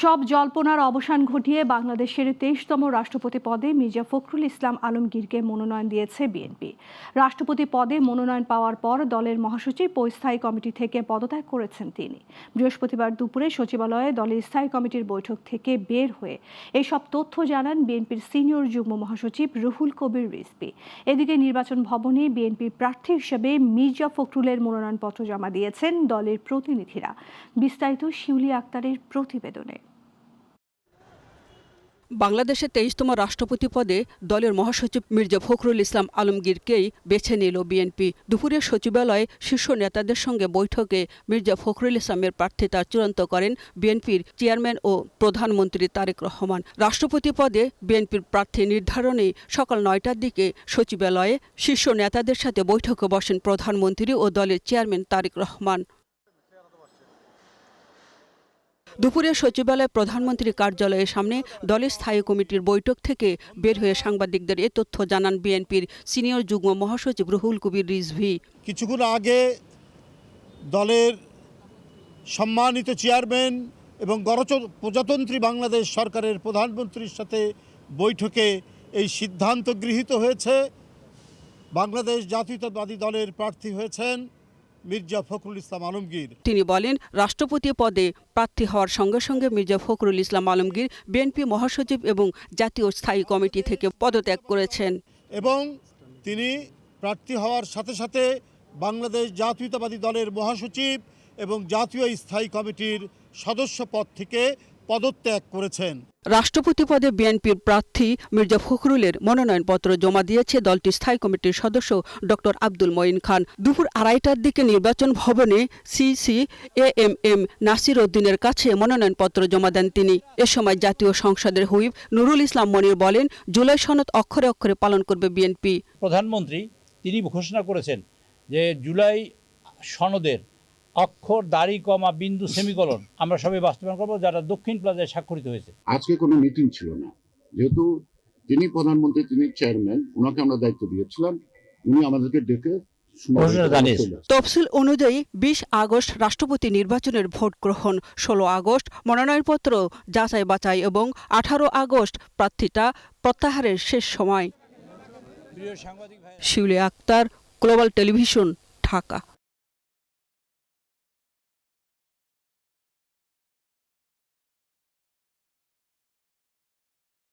সব জল্পনার অবসান ঘটিয়ে বাংলাদেশের ২৩তম রাষ্ট্রপতি পদে মির্জা ফখরুল ইসলাম আলমগীরকে মনোনয়ন দিয়েছে বিএনপি। রাষ্ট্রপতি পদে মনোনয়ন পাওয়ার পর দলের মহাসচিব ও স্থায়ী কমিটি থেকে পদত্যাগ করেছেন তিনি। বৃহস্পতিবার দুপুরে সচিবালয়ে দলের স্থায়ী কমিটির বৈঠক থেকে বের হয়ে এসব তথ্য জানান বিএনপির সিনিয়র যুগ্ম মহাসচিব রুহুল কবির রিজভী। এদিকে নির্বাচন ভবনে বিএনপির প্রার্থী হিসেবে মির্জা ফখরুলের মনোনয়নপত্র জমা দিয়েছেন দলের প্রতিনিধিরা। বিস্তারিত শিউলি আক্তারের প্রতিবেদনে। বাংলাদেশের ২৩তম রাষ্ট্রপতি পদে দলের মহাসচিব মির্জা ফখরুল ইসলাম আলমগীরকেই বেছে নিল বিএনপি। দুপুরে সচিবালয়ে শীর্ষ নেতাদের সঙ্গে বৈঠকে মির্জা ফখরুল ইসলামের প্রার্থিতা চূড়ান্ত করেন বিএনপির চেয়ারম্যান ও প্রধানমন্ত্রী তারেক রহমান। রাষ্ট্রপতি পদে বিএনপির প্রার্থী নির্ধারণে সকাল ৯টার দিকে সচিবালয়ে শীর্ষ নেতাদের সাথে বৈঠকে বসেন প্রধানমন্ত্রী ও দলের চেয়ারম্যান তারেক রহমান। দুপুরে সচিবালয়ে প্রধানমন্ত্রীর কার্যালয়ের সামনে দলের স্থায়ী কমিটির বৈঠক থেকে বের হয়ে সাংবাদিকদের এ তথ্য জানান বিএনপির সিনিয়র যুগ্ম মহাসচিব রুহুল কবির রিজভী। কিছুক্ষণ আগে দলের সম্মানিত চেয়ারম্যান এবং গণপ্রজাতন্ত্রী বাংলাদেশ সরকারের প্রধানমন্ত্রীর সাথে বৈঠকে এই সিদ্ধান্ত গৃহীত হয়েছে। বাংলাদেশ জাতীয়তাবাদী দলের প্রার্থী হয়েছেন মির্জা ফখরুল ইসলাম আলমগীর। তিনি বলেন, রাষ্ট্রপতি পদে প্রার্থী হওয়ার সঙ্গে সঙ্গে মির্জা ফখরুল ইসলাম আলমগীর বিএনপি মহাসচিব এবং জাতীয় স্থায়ী কমিটি থেকে পদত্যাগ করেছেন এবং তিনি প্রার্থী হওয়ার সাথে সাথে বাংলাদেশ জাতীয়তাবাদী দলের মহাসচিব এবং জাতীয় স্থায়ী কমিটির সদস্য পদ থেকে পদত্যাগ করেছেন। রাষ্ট্রপতি পদে বিএনপির প্রার্থী মির্জা ফখরুলের মনোনয়নপত্র জমা দিয়েছে দলটির স্থায়ী কমিটির সদস্য ডক্টর আব্দুল মঈন খান। দুপুর ২:৩০টার দিকে নির্বাচন ভবনে সিসি এএমএম নাসির উদ্দিনের কাছে মনোনয়নপত্র জমা দেন তিনি। এ সময় জাতীয় সংসদের হুইপ নুরুল ইসলাম মনির বলেন, জুলাই সনদ অক্ষরে অক্ষরে পালন করবে বিএনপি। প্রধানমন্ত্রী তিনি ঘোষণা করেছেন যে জুলাই সনদের অক্ষর দাড়ি কমা বিন্দু সেমিকলন আমরা সবাই বাস্তবায়ন করবো, যারা দক্ষিণ প্লাজায় স্বাক্ষরিত হয়েছে। আজকে কোনো মিটিং ছিল না, যেহেতু তিনি প্রধানমন্ত্রী, তিনি চেয়ারম্যান, ওনাকে আমরা দায়িত্ব দিয়েছিলাম, উনি আমাদেরকে ডেকে তফসিল অনুযায়ী ২০ আগস্ট রাষ্ট্রপতি নির্বাচনের ভোট গ্রহণ, ১৬ আগস্ট মনোনয়নপত্র যাচাই বাছাই এবং ১৮ আগস্ট প্রার্থিতা প্রত্যাহারের শেষ সময়। শিউলি আক্তার, গ্লোবাল টেলিভিশন, ঢাকা।